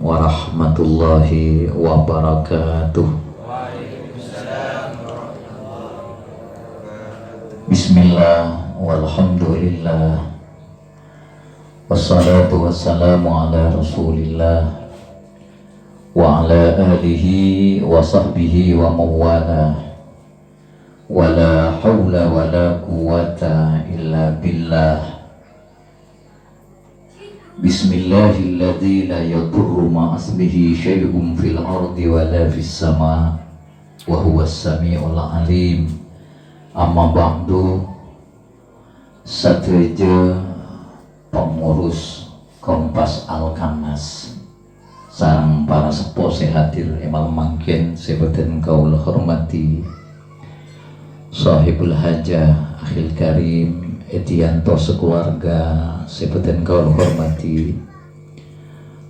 warahmatullahi wabarakatuh. Bismillah walhamdulillah wassalatu wassalamu ala rasulillah wa ala alihi wa sahbihi wa mawala wa la hawla wa la quwwata illa billah. Bismillahilladzi la yadurru ma'asmihi syai'un fil ardi wa la fis sama' wa huwas sami'ul alim. Amma ba'du, sateja pengurus Kompas Al-Kanas sareng para sepuh sehadir emal mangkin sebeten kaula hormati sahibul hajah akhil karim Etianto sekeluarga sebeten kaula hormati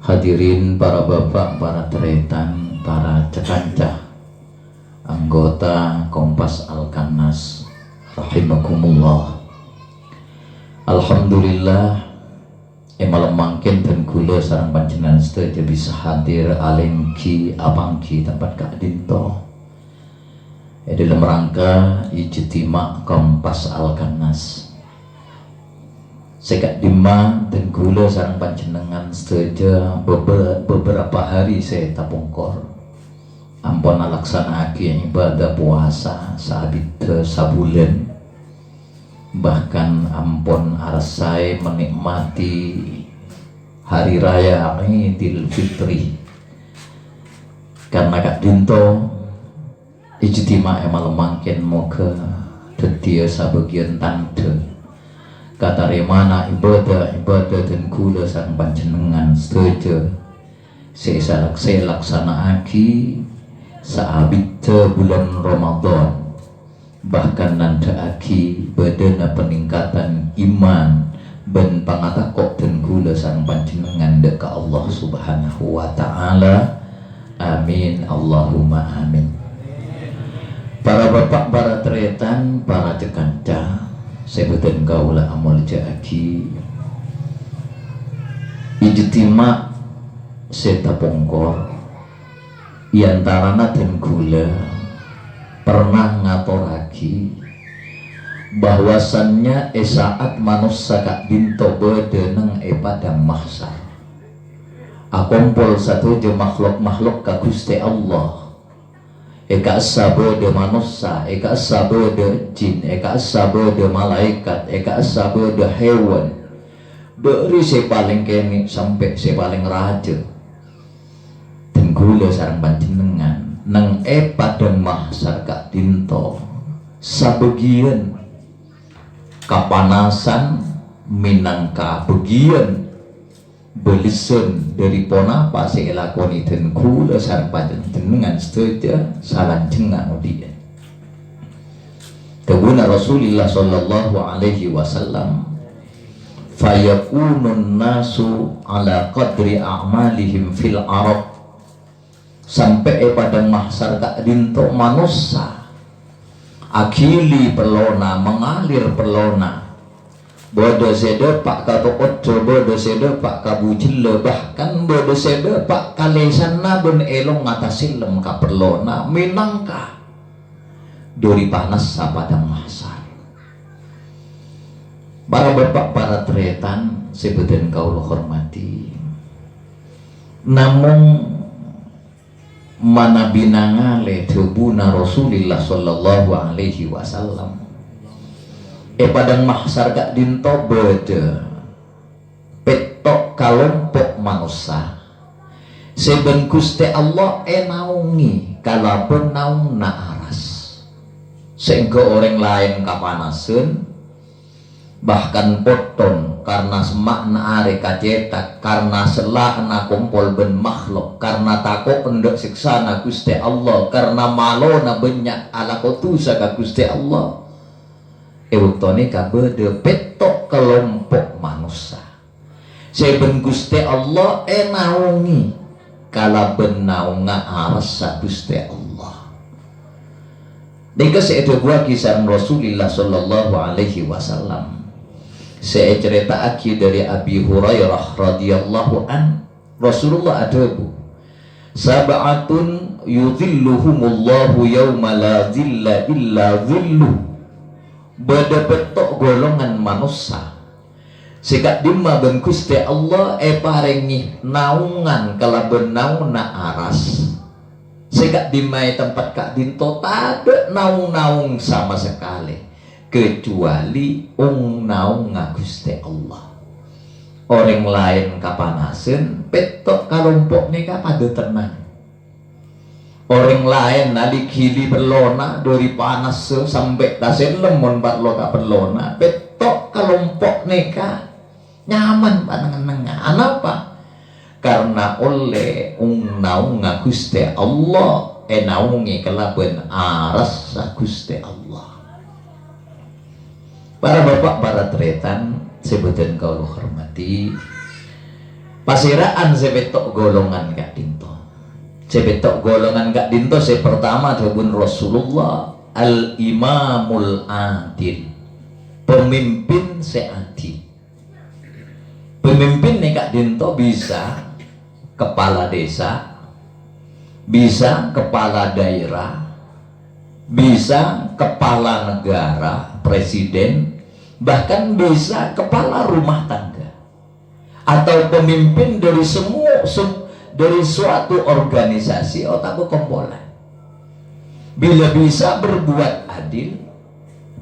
hadirin para bapak, para teretan, para cekancah anggota Kompas Al-Kanas rahimakumullah. Alhamdulillah emal mangkin dan kula sareng panjenengan sedaya bisa hadir alengki abangki tempat Kak Dinto dalam rangka ijtima Kompas Al-Kanas. Sekak dima dan kula sareng panjenengan sedaya beberapa hari saya tapungkor ampun laksanake ibadah puasa sabit sabulan, bahkan ampun arsai menikmati hari raya Idul Fitri karena Kak Dinto ijtima emal mangkin moga dedia sabagian tante kataremana ibadah dan kula sang panjenengan sedaya saya laksanaake saabit bulan Ramadan, bahkan nandaaki badana peningkatan iman ben pangatakok dan kula sang panjenengan deka Allah subhanahu wa ta'ala. Amin Allahumma amin. Para bapak, para teretan, para cekanca sebutan kaula amul jaaki ijtima seta pongkor iantarana dan gula pernah ngatoraki bahwasannya saat manusia Kak Dinto bedeneng padang mahsyar akompol satu je makhluk ka Gusti Allah eka sabode manusia, eka sabode jin, eka sabode malaikat, eka sabode hewan dari si paling kene sampai si paling raja dan gula sarang panjenengan nang padang mahsyar Kak Dinto sabagian kapanasan minangka bagian belisen dari ponapa si elakoni dan kula sarang panjenengan setuja salanjengan dia kebuna Rasulullah sallallahu alaihi wasallam fayakunun nasu ala qadri a'malihim fil arab sampai padang mahsyar Kak Dinto manusia akili pelona mengalir pelona bodo sede pak katokot bodo sede pak kabujil bahkan bodo sede pak kalesana ben elong ngatasilem ka pelona minangka dori panas sa padang mahsyar. Para bapak, para teretan sebutan kaula hormati, namun mana binangale tebuna Rasulullah sallallahu alaihi wasallam padang mahsyar Kak Dinto bede petok kalompok manusia seben Gusti Allah naungi kalaben naungna aras sehingga orang lain kapanasen bahkan poton karena semakna are kacetak karena selahna kumpul ben makhluk karena takut pendek siksana Gusti Allah karena malona banyak ala kotusa ka Gusti Allah eutone kabede petok kelompok manusia seben Gusti Allah naungi kalaben naunga arsa Gusti Allah. Nika seedo gua kisah Rasulullah sallallahu alaihi wasallam. Saya cerita aki dari Abi Hurairah radhiyallahu an Rasulullah ada bu, sab'atun yudhilluhumullahu yawma la dhilla illa dhilluh. Bada petok golongan manusia sikat dimma ben Gusti Allah paringi naungan kalaben nauna aras. Sikat dimma tempat kak dinto tak naung-naung sama sekali kecuali naung Gusti Allah. Orang lain kapanasen petok kalompok nika pada tenang. Orang lain nali kili berlona dari panas sampai tasen lemon bat loka berlona petok kelompok neka nyaman panengan. Anapa? Karena oleh naunga Gusti Allah naungi kelaben aras Gusti Allah. Para bapak, para tretan sebutan kau hormati pasiraan sebetok golongan gak dinto. Sebetok golongan gak dinto pertama dahun Rasulullah al-imamul adil, pemimpin seadil. Pemimpin nih gak dinto bisa kepala desa, bisa kepala daerah, bisa kepala negara, presiden, bahkan bisa kepala rumah tangga, atau pemimpin dari dari suatu organisasi atau kumpulan. Bila bisa berbuat adil,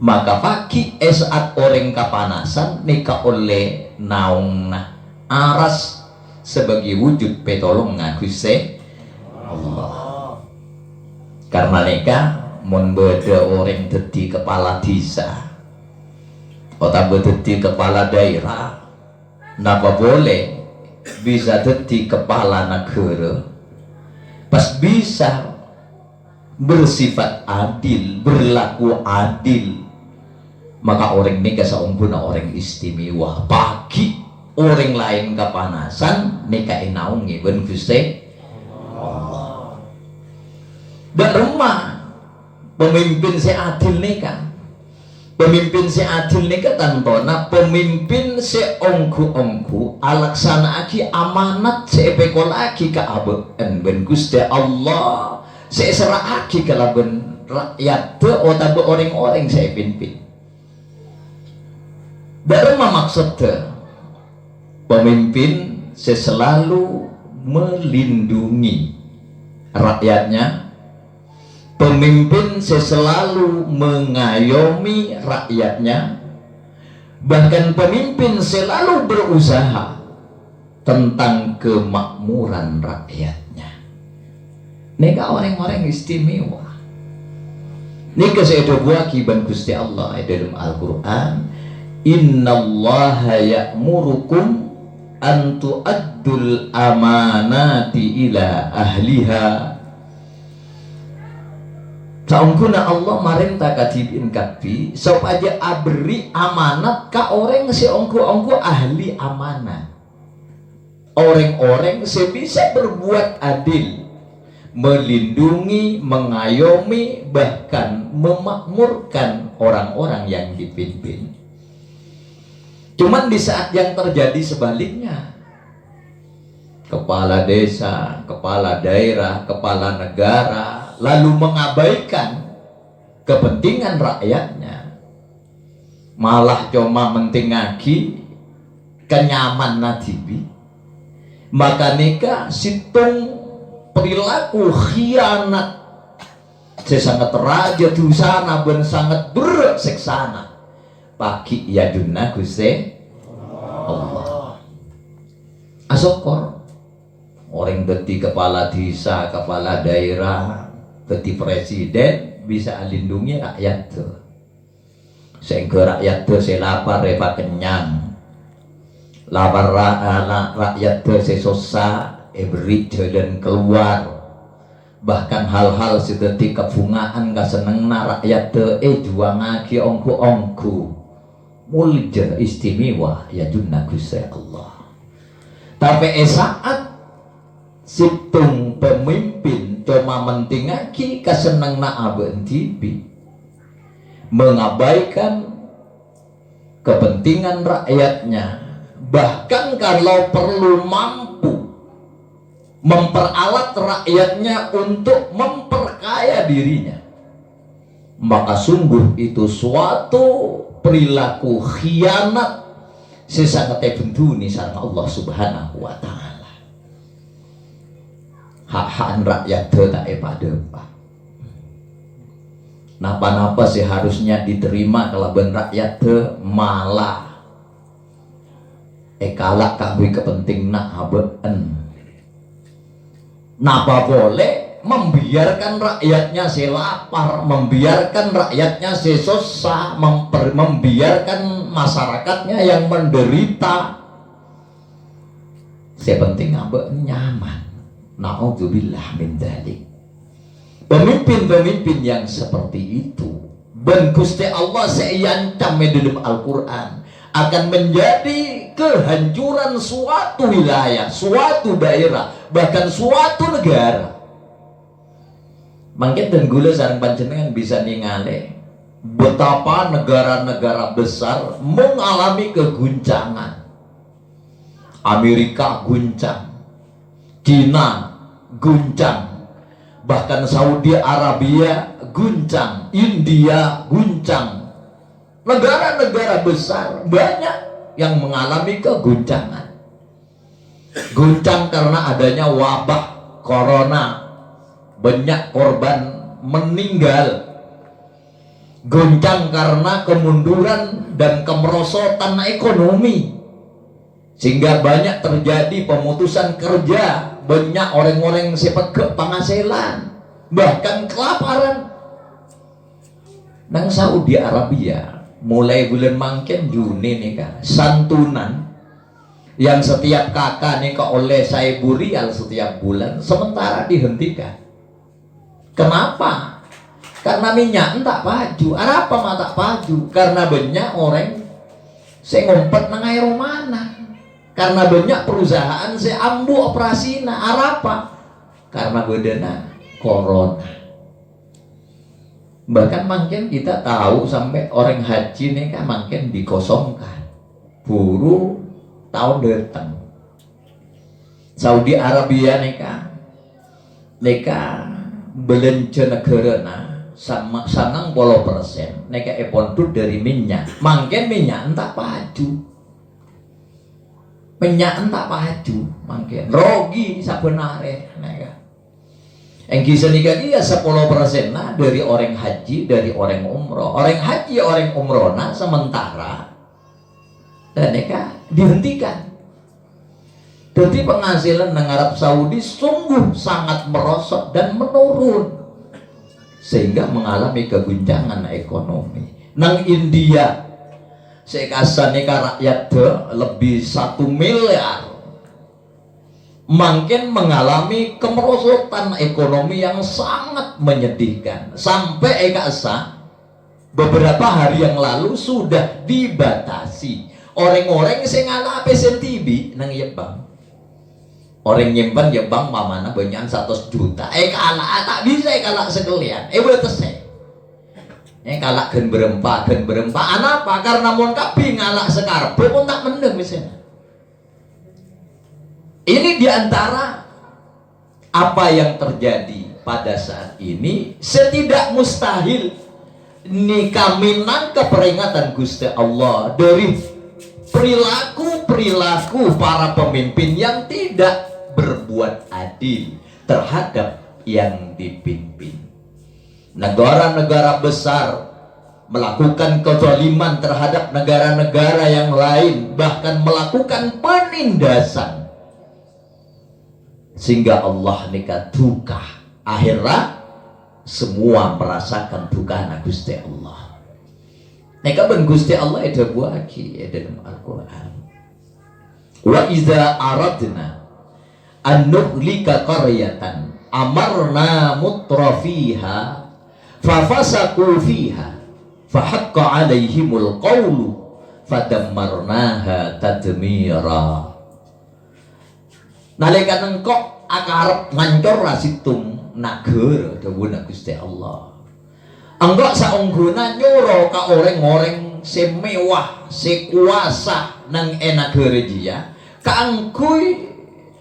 maka pagi saat orang kapanasan nikah oleh naung aras sebagai wujud petolongan Gusti Allah. Karena nikah mun beda orang dadi kepala desa atau dadi kepala daerah, napa boleh bisa dadi kepala negara pas bisa bersifat adil, berlaku adil, maka orang ini kesampurna orang istimewa. Pagi orang lain kepanasan nikah naungi ben Gusti Allah. Dan remah pemimpin seadil nikah. Pemimpin seadil nikah tantona pemimpin seongku-ongku alaksanaaki amanat seepekolaki ke aben ben Gusti Allah seserahaki ke laben rakyat otabe orang-orang saya pimpin. Dan maksud pemimpin selalu melindungi rakyatnya. Pemimpin selalu mengayomi rakyatnya. Bahkan pemimpin selalu berusaha tentang kemakmuran rakyatnya. Neka orang-orang istimewa. Neka saya buat kiban Gusti Allah dalam Al-Quran. Innallaha ya'murukum an tu'addul amanati ila ahliha. Saungkuna Allah marintah katibin kapi supaya abri amanat ka orang seongku-ongku ahli amanat. Orang-orang sebisa berbuat adil, melindungi, mengayomi, bahkan memakmurkan orang-orang yang dipimpin. Cuman di saat yang terjadi sebaliknya, kepala desa, kepala daerah, kepala negara lalu mengabaikan kepentingan rakyatnya, malah cuma mentingaki kenyaman nadibi, maka nikah situng perilaku khianat sesangat raja dusana ben sangat berseksana pagi ya dunna Gusti Allah. Asokor orang dadi kepala desa, kepala daerah, dadi presiden bisa lindungi rakyat tuh. Sehingga rakyat tuh lapar repa kenyang, lapar rakyat tuh susah beri jalan keluar. Bahkan hal-hal seperti kebungaan kasenengna rakyat tuh juangake ongku-ongku mulja istimewa ya junna Gusti Allah. Tapi saat situng pemimpin cuma mentingaki kesenengna aben tibi, mengabaikan kepentingan rakyatnya, bahkan kalau perlu mampu memperalat rakyatnya untuk memperkaya dirinya, maka sungguh itu suatu perilaku khianat sesangat benduni sareng Allah Subhanahu wa taala. Hak-hak rakyat tak pada Pak. Napa-napa seharusnya diterima kalaban rakyat malah kalak kabeh kepentingna habeen. Napa boleh membiarkan rakyatnya selapar, membiarkan rakyatnya sesusah, membiarkan masyarakatnya yang menderita. Sepenting apa nyaman. Na'udzubillah min dzalik. Pemimpin-pemimpin yang seperti itu, ben Gusti Allah seyancam dalam Al-Qur'an akan menjadi kehancuran suatu wilayah, suatu daerah, bahkan suatu negara. Mangkin dan gula sareng panjenengan bisa ningali betapa negara-negara besar mengalami keguncangan. Amerika guncang, Cina guncang, bahkan Saudi Arabia guncang, India guncang. Negara-negara besar banyak yang mengalami keguncangan. Guncang karena adanya wabah corona, banyak korban meninggal. Guncang karena kemunduran dan kemerosotan ekonomi, sehingga banyak terjadi pemutusan kerja, banyak orang-orang sempat ke penghasilan, bahkan kelaparan. Nang Saudi Arabia mulai bulan mangken Juni nih kak, santunan yang setiap kakak nih kak oleh 1.000 rial setiap bulan sementara dihentikan. Kenapa? Karena minyak tak paju. Apa mah tak paju? Karena banyak orang saya ngumpet nang air mana. Karena banyak perusahaan saya ambu operasina. Apa? Karena godana corona. Bahkan mungkin kita tahu sampai orang haji nih kan mungkin dikosongkan buru tahun datang. Saudi Arabia nih kan belanja negara sama 90% neka epon dari minyak. Mungkin minyak entah paju, minyak entah paju, mungkin rogi sebenarnya neka. Yang kisah nikah dia 10% dari orang haji, dari orang umroh. Orang haji, orang umroh sementara dan mereka dihentikan. Jadi penghasilan di Arab Saudi sungguh sangat merosot dan menurun, sehingga mengalami keguncangan ekonomi. Nang India, saya kasih nikah rakyat lebih 1 miliar. Makin mengalami kemerosotan ekonomi yang sangat menyedihkan. Sampai Eka beberapa hari yang lalu sudah dibatasi orang-orang yang ngalapi sentibi nang Yebang. Orang nyimpan Yebang mamana banyak 100 juta. Kalah tak bisa kalah sekalian. Betesnya. Kalah gen berempat. Anapa? Karena mon kapi ngalah sekarpe pun tak mendem misalnya. Ini diantara apa yang terjadi pada saat ini. Setidak mustahil nikah minang keperingatan Gusti Allah dari perilaku para pemimpin yang tidak berbuat adil terhadap yang dipimpin. Negara-negara besar melakukan kezaliman terhadap negara-negara yang lain, bahkan melakukan penindasan, sehingga Allah nikah duka. Akhirnya semua merasakan duka Gusti Allah. Nikah ben Gusti Allah ada buaki dalam Al-Quran. Wa iza aradna an nuhlika qaryatan amarna mutrafiha fafasaku fiha fahaqqa alaihimul qawlu fadammarnaha tadmira. Nalika nengkok akarep ngancor rasitung nagara dawuh Gusti Allah. Enggak saungguna nyuruh ka orang-orang semewah, sekuasa nang nagara dia kaangkuy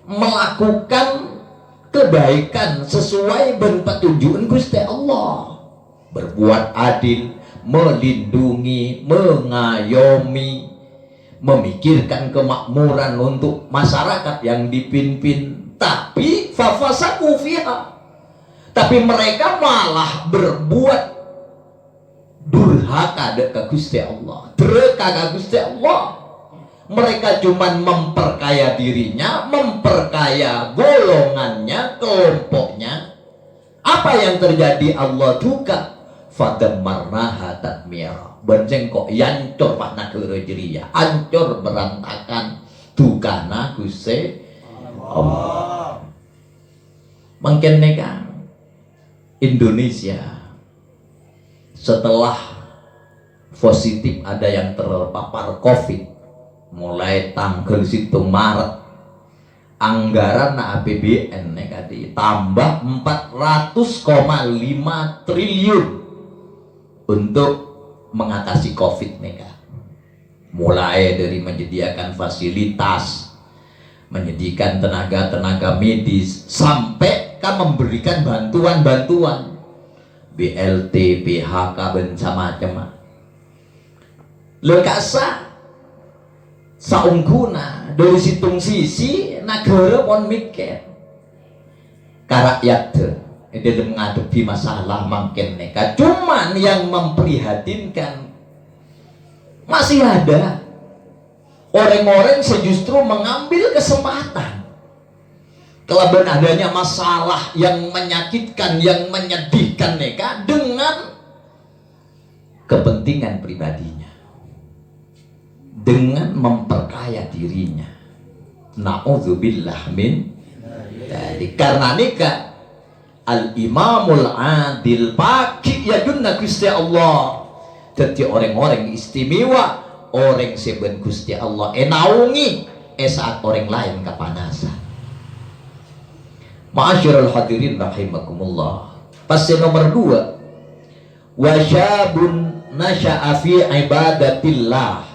melakukan kebaikan sesuai ben petunjuk Gusti Allah, berbuat adil, melindungi, mengayomi, memikirkan kemakmuran untuk masyarakat yang dipimpin. Tapi fafasaku fiha, tapi mereka malah berbuat durhaka ke Gusti Allah, durhaka ke Gusti Allah. Mereka cuma memperkaya dirinya, memperkaya golongannya, kelompoknya. Apa yang terjadi? Allah duka fadamarnaha tadmira, benceng kok yancur pak negara jeria, hancur berantakan dukana Gusti Allah. Mungkin neka Indonesia setelah positif ada yang terpapar COVID mulai tanggal 1 Maret, anggaran APBN neka ditambah 400,5 triliun untuk mengatasi COVID neka. Mulai dari menyediakan fasilitas, menyediakan tenaga medis, sampai kan memberikan bantuan BLT, PHK, bencana macam. Lekasa saungguna dari situng sisi negara pun mikir karakyat dalam menghadapi masalah makin neka. Cuman yang memprihatinkan masih ada orang-orang justru mengambil kesempatan kelebihan adanya masalah yang menyakitkan, yang menyedihkan neka dengan kepentingan pribadinya, dengan memperkaya dirinya. Na'udzubillah min dzalik. Karena nikah al-imamul adil paki ya junna Gusti Allah. Jadi orang-orang istimewa, orang seben Gusti Allah naungi saat orang lain kepanasan. Ma'asyiral hadirin rahimakumullah. Pasal nomor 2, wasyabun nasya'a fi ibadatillah,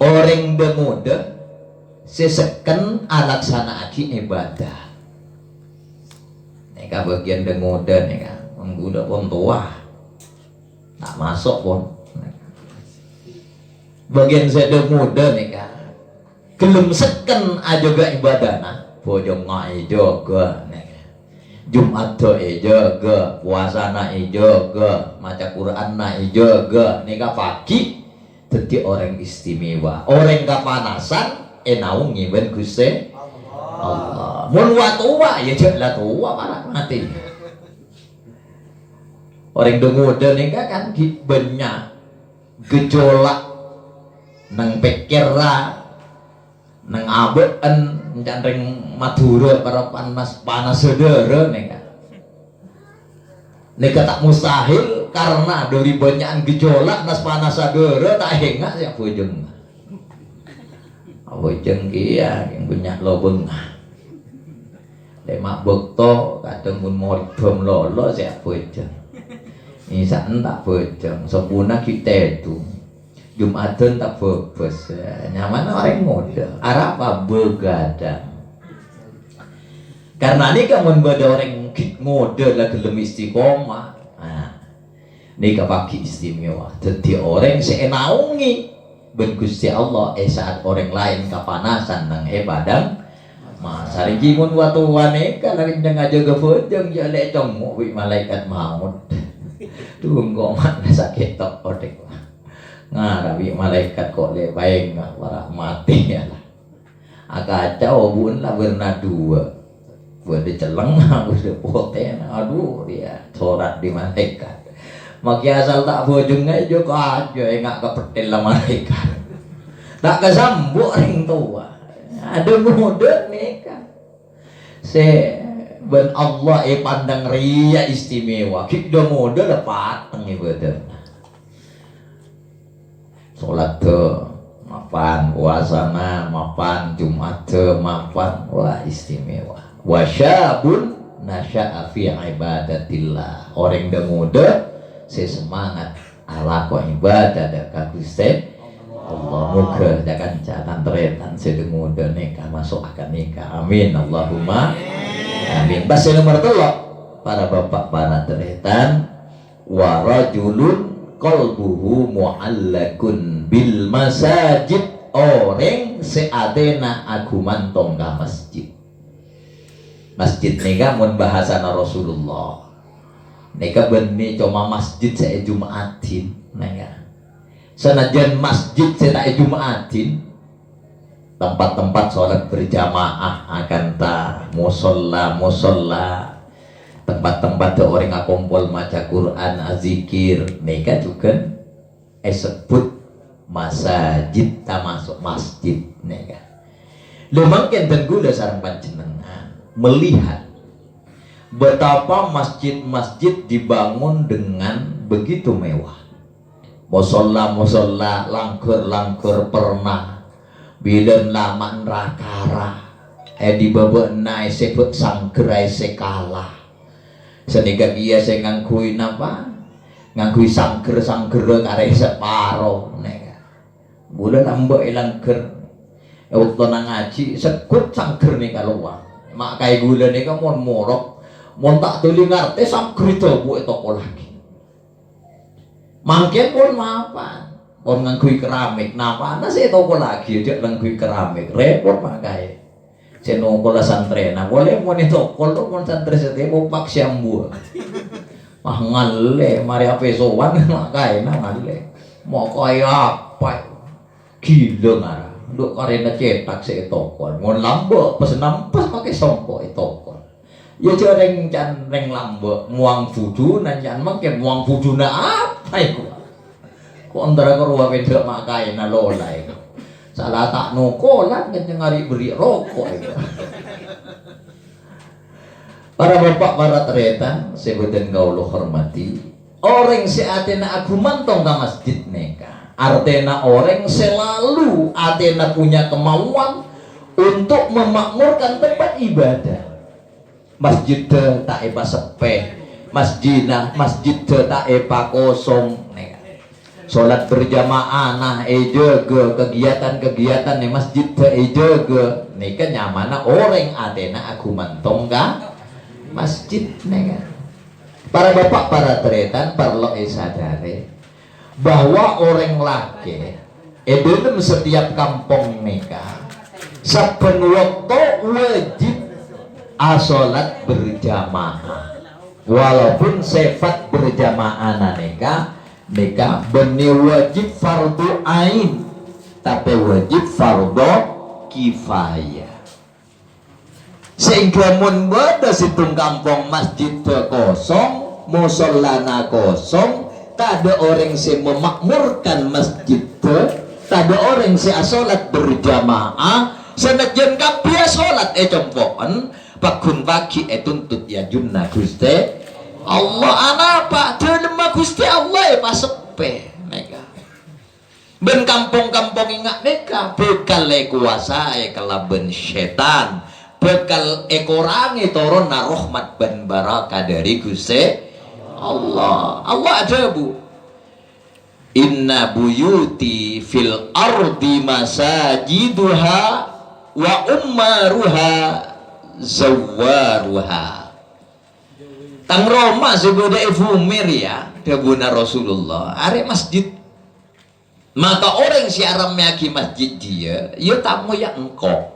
orang muda seseken alaksanaaki ibadah. Neka bagian muda neka udah pun tua tak masuk pun. Bagian saya muda neka gelem seken aja ibadahna, bojong ngai jaga neka, Jumat jaga, puasana jaga, maca Quran jaga, neka pagi jadi orang istimewa, orang kapanasan naungi ben Gusti Allah. Mun tua ya jelas tua malah mati. Orang muda nika kan banyak gejolak nang pikira nang abeen candring Madura para panas saudara nika. Nika tak mustahil karena dari banyak gejolak nas panas saudara tak hengak ya bojong. Bojong kia yang banyak lobeng. Lemak bekto kadang pun mau bom lolo ya bojong. Misalnya tak bojong, sempurna kita itu Jumatan tak bebas, nyaman orang muda Arab apa begadang. Karena ini kan membuat orang muda lah gelem istiqomah. Nah, ini pagi istimewa. Jadi orang seenaungi ben Gusti Allah saat orang lain kapanasan nang padang masa iki mun watu waneka lari nang jaga bojong ya lek cong wi malaikat maut. Tunggu mana sakit tok odek. Ngarawi malaikat kok le bae para mati ya lah. Akacau bun lah berna dua. Buat diceleng aku poten. Aduh dia sorat di malaikat. Maki asal tak bojong aja kok aja enggak kepetil lah malaikat. Tak kesambuk ring tua. Ada muda nikah. Ben Allah pandang ria istimewa. Kita muda dah pateng ibadah. Salat mapan, puasana mapan, Jumat mapan, wah istimewa. Wasyabun nasya'a fi ibadatillah. Orang dah muda sesemangat ala ko ibadah dak Gusti Allah. Muga jangan teretan sedeng muda nikah masuk akan nikah. Amin Allahumma. Amin. Bahasa nomor 3 para bapak para teretan wa rajulun qalbuhu mu'allakun bil masajid, orang seadena agumantong ka masjid. Masjid nika mun bahasana Rasulullah nika benih cuma masjid saya Jumaatin nika. Senajan masjid saya tak Jumaatin, tempat-tempat sholat berjamaah akan ta musolla tempat-tempat tuh orang ngakumpul maca Quran azikir nika juga sebut masajid, tak masuk masjid nika. Lu mungkin tenggula sareng panjenengan melihat betapa masjid-masjid dibangun dengan begitu mewah. Musolla langkur pernah bilen laman rakara di babena sebut sanggerai sekala senika dia saya ngangkui napa ngangkui sangger kare separo neka bulan ambek langker waktu nang ngaji sekut sangger nih keluar mak kayak gula nih kamu morok mon tak tuli ngerti sangger itu buat toko lagi mangkin pun maafan pun ngangkui keramik napa nasi toko lagi dia ngangkui keramik repot pakai senongkol santren nah boleh mau toko lo mau santren setiap mau pak siambu mah ngale mari apa sowan makai nah ngale mau kaya apa gila ngara duk karena cetak si toko mau lambok pesen nampas pakai songko toko ya jarang can reng lambok muang fudu nanjan makin muang fudu na apa itu kok antara kerua beda makai na lola itu salah tak nokolan kenceng ngari beri rokok itu. Para bapak para teretan sebutan gauluh hormati orang seatena agumantong ke masjid neka artena orang selalu atena punya kemauan untuk memakmurkan tempat ibadah. Masjid tak epa sepe masjid tak epa kosong neka sholat berjamaah nah jaga kegiatan-kegiatan di masjid jaga nika nyamana orang atena agumantong ka masjid nika. Para bapak para teretan perlu sadare bahwa orang laki dalam setiap kampung nika saben waktu wajib sholat berjamaah walaupun sifat berjamaah nika benih wajib fardu ain tapi wajib fardu kifayah sehingga mun bada situng kampung masjid kosong musallana kosong tak ada orang yang memakmurkan masjid tak ada orang yang sholat berjamaah senajan kabeh sholat compokan pakun pagi tuntut ya junna Gusti Allah anapa dalam Gusti Allah pas sepe neka ben kampung-kampung ingat neka bekal kuasa kelaben setan bekal ekorangi turun na rahmat ban barakah dari Gusti Allah. Allah ada bu inna buyuti fil ardi masajiduha wa ummaruha zawaruha tang Roma sebuah efumir ya dabuna Rasulullah arek masjid maka orang si aram yaki masjid dia ya tamu ya engkau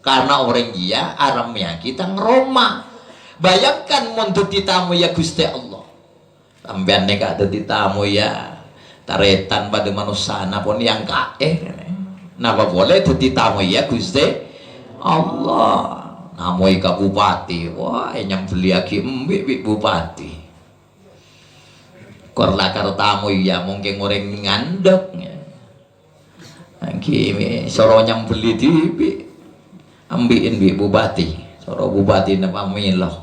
karena orang dia aram yaki tang Roma bayangkan untuk tamu ya Gusti Allah sampean nek ada tamu ya taretan pada manusana pun yang napa boleh dadi tamu ya Gusti Allah namoi ka bupati wah nyam beli aki mbik bupati korla karo tamu ya mungkin orang ngandok aki soro nyam beli di ambiin bi bupati soro bupati napa miloh.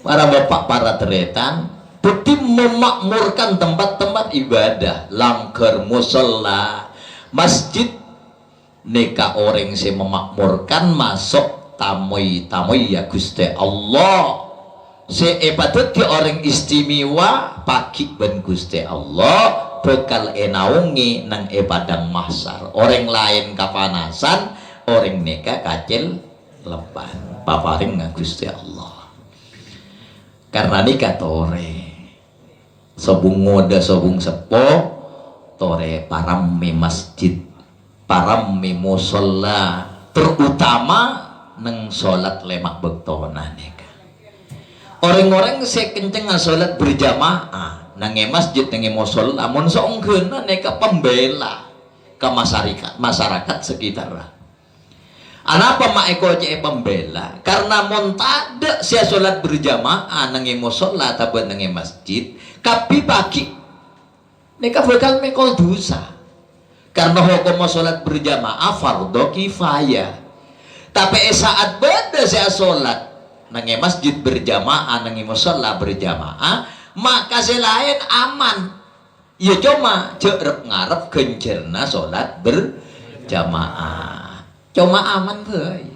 Para bapak para teretan betul memakmurkan tempat-tempat ibadah langgar musalla masjid neka orang yang memakmurkan masuk tamu-tamu ya Gusti Allah seepatet orang istimewa pagi ben Gusti Allah bekal enaungi nang padang mahsyar orang lain kapanasan orang neka kacil lepan paparing Gusti Allah. Karena nikah tore sobung ngoda sobung sepo tore parami masjid, parami musola, terutama neng sholat lemak bektona nikah. Orang-orang saya kenceng sholat berjamaah nang masjid nang musola, amun seongkeuna nikah pembela ke masyarakat sekitar. Anapa maeko je pembela? Karena mon tada sia salat berjamaah nang musola ataupun nang masjid, kapi pagi neka bakal mekol dosa. Karena hukum salat berjamaah fardhu kifayah. Tapi saat beda sia salat nang masjid berjamaah nang musola berjamaah, maka selain aman. Ya cuma jerep ngarep gencerna salat berjamaah. Cuma aman boy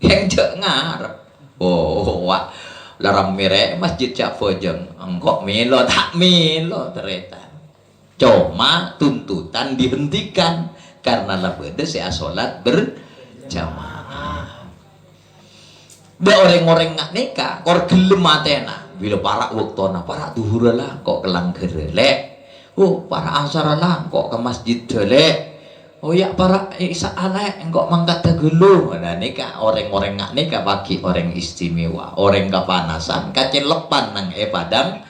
yang cek ngarep wak larang mere masjid cak fojeng engkok milo tak milo ternyata cuma tuntutan dihentikan karena labede saya sholat berjamaah. Da orang-orang ngak nikah kor gelem matena bila para waktona para duhur lah kok kelang gerelek, para asar lah kok ke masjid delek. Oh ya para isa alek engkau mangkat tegelu. Nah nikah orang-orang ngak nikah bagi orang istimewa, orang kepanasan kacil lepan nang padang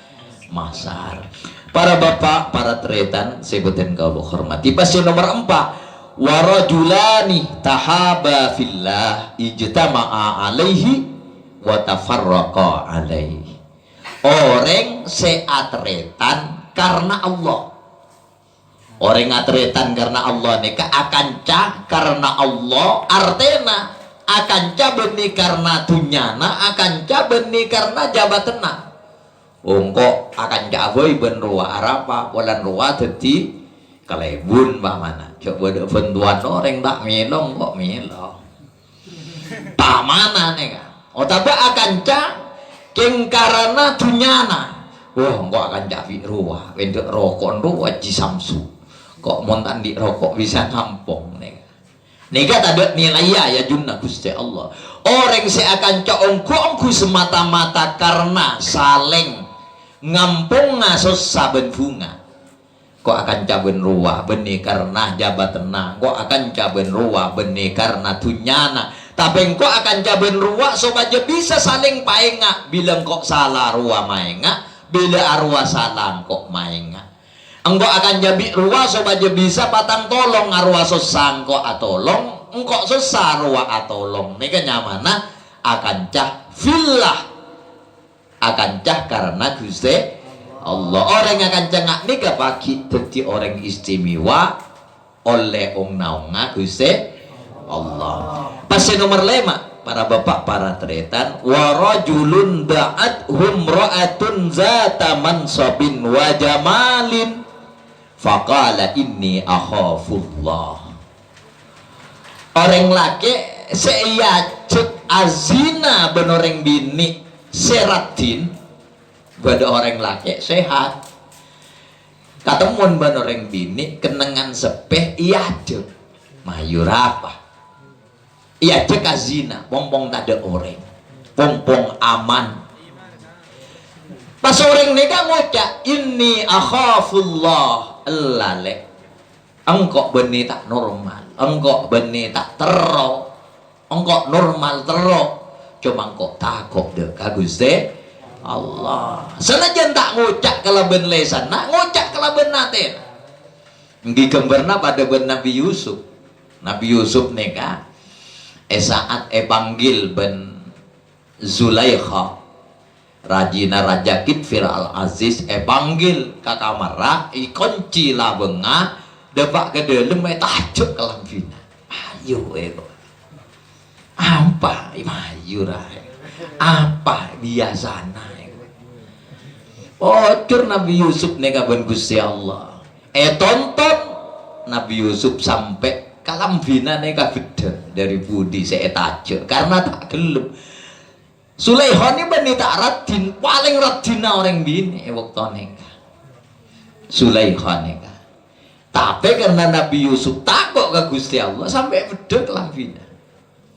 masar. Para bapak, para tretan sebutin kau hormati. Pasal nomor 4, warajulani tahaba fillah ijtama'a alaihi wa tafarraqa alaihi. Orang seatretan karena Allah. Orang ngatretan karena Allah nikah akan cah karena Allah artena akan cah benih karena dunyana akan cah benih karena jabatena. Ongkok akan cah boy ben ruwa arapa bulan ruwa teti kalebun bah mana coba ada bentuan orang tak milong kok milong pamana nikah. Oh tapi akan cah king karena dunyana. Wah kok akan cah ruwa bentuk rokok ruwa jisamsu. Kok montan di rokok bisa nampung nega tak nilai ya junna Gusti Allah. Orang seakan ongku semata-mata karena saling ngampung ngasos saben bunga. Kok akan caben ruah benih karena jabatena, kok akan caben ruah benih karena dunyana. Tapi kok akan caben ruah supaya bisa saling paenga. Bilang kok salah ruah maenga, bila arwah salah kok maenga. Engkau akan jadi ruah supaya bisa patang tolong arwah sesang kok atolong engkau susah ruah atolong ini kan nyamana akan cah fillah akan cah karena Gusti Allah. Orang yang akan cengak nikah pagi jadi orang istimewa oleh naunga Gusti Allah. Pasal nomor 5 para bapak para tretan warajulun da'at humra'atun zata mansabin wa jamalin faqala inni akhafullah. Orang laki seyajut azina benoreng bini seratin pada orang laki sehat katemun benoreng bini kenengan sepeh iyajut mayur apa iyajut azina pompong tak ada orang pompong aman. Pas orang nikah ngucap inni akhafullah lalek engkau benih tak normal engkau benih tak terok engkau normal terok cuma engkau takut deh Gusti Allah. Senajan tak ngucap kelaben lesan nak ngucap kelaben naten ngi gambarna pada ben Nabi Yusuf. Nabi Yusuf nikah saat panggil ben Zulaikha Rajina Raja Kitfir Al-Aziz panggil ke kamar kunci labenga depak ke dalam tajuk ke lambina ayo apa ayo apa biasana ocur Nabi Yusuf nega ben Gusti Allah tonton Nabi Yusuf sampai kalambina nega beda dari budi saya tajuk karena tak gelem Sulaiman ini benih tak radin paling radina orang bini waktu nikah Sulaiman nikah. Tapi karena Nabi Yusuf takut ke Gusti Allah sampai bedek lambina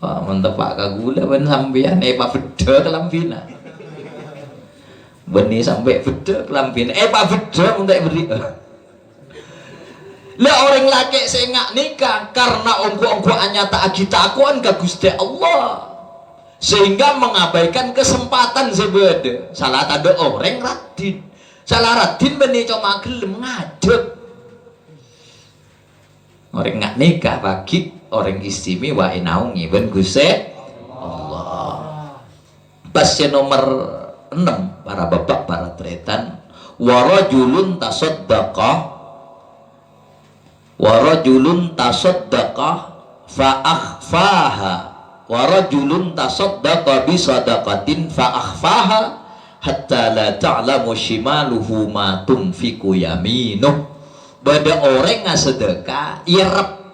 Wah, mantep Pak kagula ben sampean Pak beda kelambina. Beni sampai beda kelambina. Pak beda untuk beri. Lah orang laki saya nggak nikah karena ongko-ongko anyata agitakuan ke Gusti Allah, sehingga mengabaikan kesempatan sebeda. Salah ada orang radin, salah radin beni cuma gelem ngadeg. Orang nggak nikah bagi orang istimewa inaungi ben Gusti Allah. Pasnya nomor 6 para bapak para tretan, warajulun tasaddaqa fa akhfaha warajulun tasaddaqa bi sadaqatin fa akhfaha hatta la ta'lamu shimaluhu ma tunfiqu yaminuh. Bada orang ngasedekah irep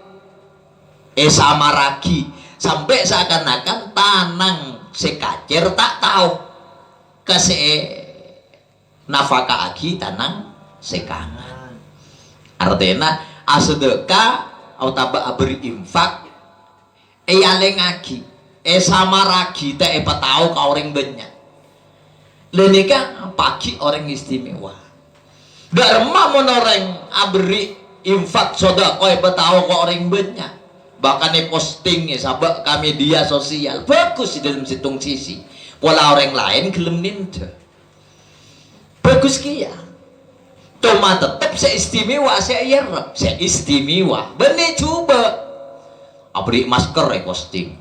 samaragi sampai seakan-akan tanang sekacir tak tahu kase nafaka agi tanang sekangan. Artinya asedekah atau berinfak yaleng agi samaragi tak tahu ka orang banyak. Lenika pagi orang istimewa. Dharma monoreng abri infak sedekah tahu kok orang banyak. Bahkan posting sabak ke media sosial bagus di dalam situng sisi. Pola orang lain gelem ninda. Bagus kia. Cuma tetap saya istimewa, saya irep, saya istimewa. Benih coba. Abri masker posting.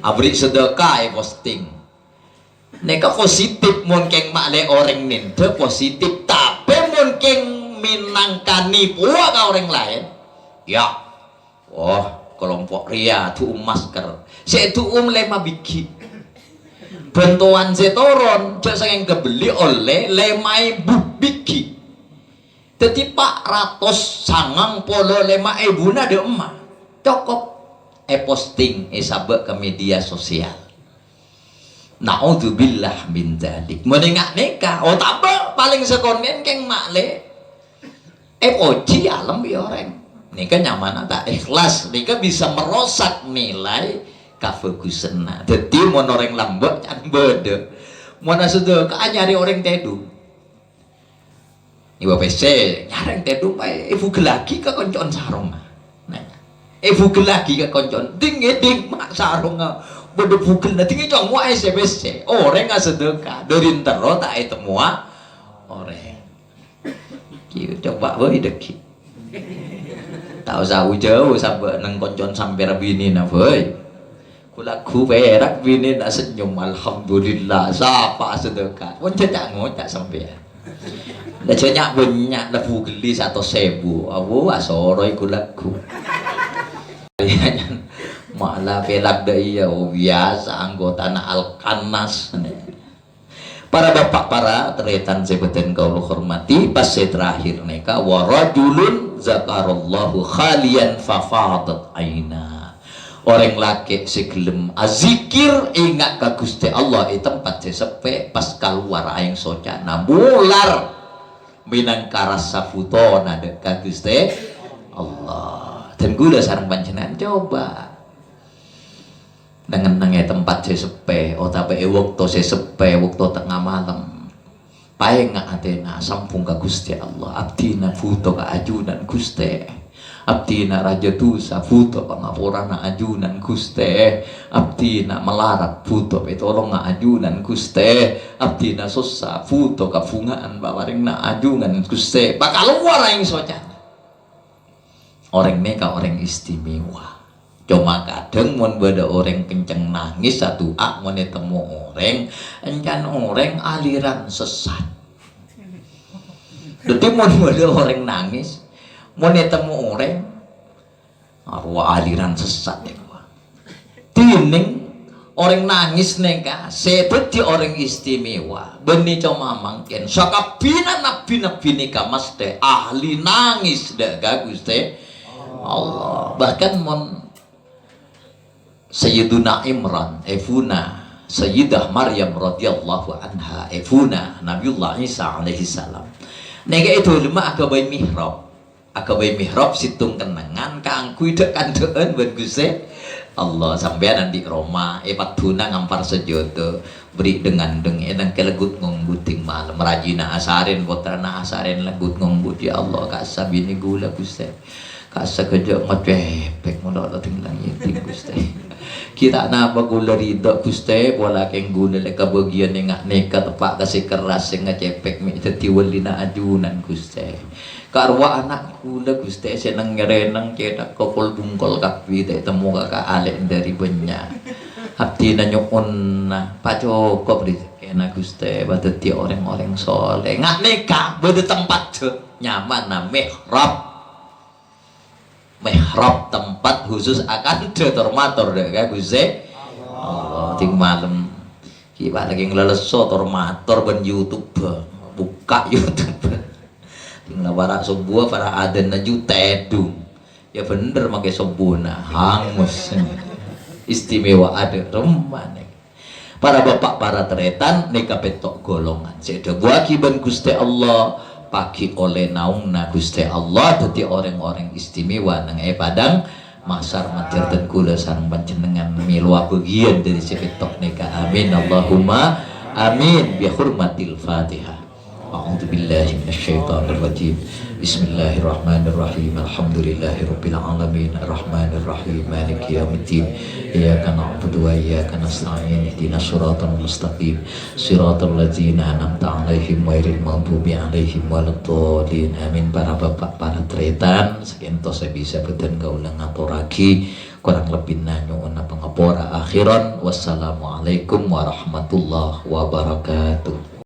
Abri sedekah posting. Neka positif mungkin makle orang ninda positif tapi mungkin minangkani pula ke orang lain ya kelompok ria tuh masker saya tuh lema biji bantuan saya turun jasa yang kebeli oleh lemai biji jadi Pak ratus sangang polo lema ibuna de emak cukup posting sabak ke media sosial. Naudzubillah min dzalik. Menengak nikah. Tambah paling sekonen keng makle. Oji alam ya orang. Nikah nyaman tak ikhlas. Nikah bisa merosak nilai kabagusan. Jadi mau orang lambok can beda. Mau sudah nyari orang tedu. Ibu PC nyari tedu pak. Ibu gelagi ke koncon sarung. Ibu gelagi ke koncon. Ding mak sarung. Bodoh bugel nanti kita mau SBC orang nggak sedekah dari terus tak itu semua orang kita coba boy deki tahu jauh sampai neng koncon sampai bini na boy kulaku perak bini nak senyum alhamdulillah siapa sedekah pun cecak ngocak sampai dah cecak banyak dah bugeli 1.000 abu asoroi kulaku malah pelak daya biasa anggota Al-Kanas. Para bapak para tretan sebutan kau hormati pas terakhir neka warajulun zakarallahu khalian fafadat aina. Orang laki segelem azikir ingat ka Gusti Allah tempat sesepe pas keluar aing socana mular minang karasa futona dekat Gusti Allah. Dan gula sarang panjenengan coba dengan nangnya tempat sesepe tapi waktu sesepe waktu tengah malam paling nggak atena sampung ke Gusti Allah abdina foto ke ajunan Gusti abdina raja dosa foto pengapuran ajunan Gusti abdina melarat foto petolong ajunan Gusti abdina susah foto kefungaan bawaring na ajunan Gusti bakal luar yang socan orang mereka orang istimewa. Cuma kadang mun beda orang kenceng nangis satu mun temu orang encan orang aliran sesat. Jadi mun beda orang nangis mun temu orang arwah aliran sesat ya. Tining orang nangis neka seperti orang istimewa benih cuma mangken sakabina nabi nikah mas teh ahli nangis dah gagus teh Allah bahkan mun Sayyiduna Imran Efuna Sayyidah Maryam radhiyallahu anha Efuna Nabiullah Isa alaihi salam nega itu lima akabai mihrab situng kenangan kangkui dekan deun ben Gusti Allah sampean di Roma patuna ngampar sejodo beri dengan dan kelegut ngombu ting malam rajina asarin potrana asarin legut ngombu ya Allah kasa bini gula Gusti kasa kerja ngepek mulai ting langit Gusti kita napa gula ridho Gusti bola keng gula leka bagian yang neka tepak kasih keras yang ngecepek mi tetiwalina ajunan Gusti karwa anak gula Gusti seneng ngerenang cedak kopol bungkol kapi teh temu kakak alek dari banyak hati na nyukun na pacokop di kena Gusti bateti orang-orang soleh ngak neka bede tempat nyaman na mihrab tempat khusus akan detormator deh kan Gusti Allah ting malam kita lagi ngeleso tormator ben YouTube buka YouTube tinggal para sebuah para aden naju tedung ya bener pakai sobuna hangus istimewa ada remane para bapak para teretan neka petok golongan seda wakiban Gusti Allah pagi oleh naungna Gusti Allah dadi orang-orang istimewa nang padang masar matir dan kula sareng panjenengan milwa bagian dari sepetok neka amin Allahumma amin bi hurmatil Fatihah. A'udzu billahi minasyaitonir rajim. Bismillahirrahmanirrahim. Alhamdulillahirabbil alamin arrahmanir rahim maliki yaumiddin. Iyyaka na'budu wa iyyaka nasta'in ihdinas siratal mustaqim siratal ladzina an'amta 'alaihim ghairil maghdubi 'alaihim waladdallin. Amin. Para bapak para tretan sakintos bisa beten kaulang ngaturake kurang lebih nyuwun pangapura akhiran wassalamualaikum warahmatullahi wabarakatuh.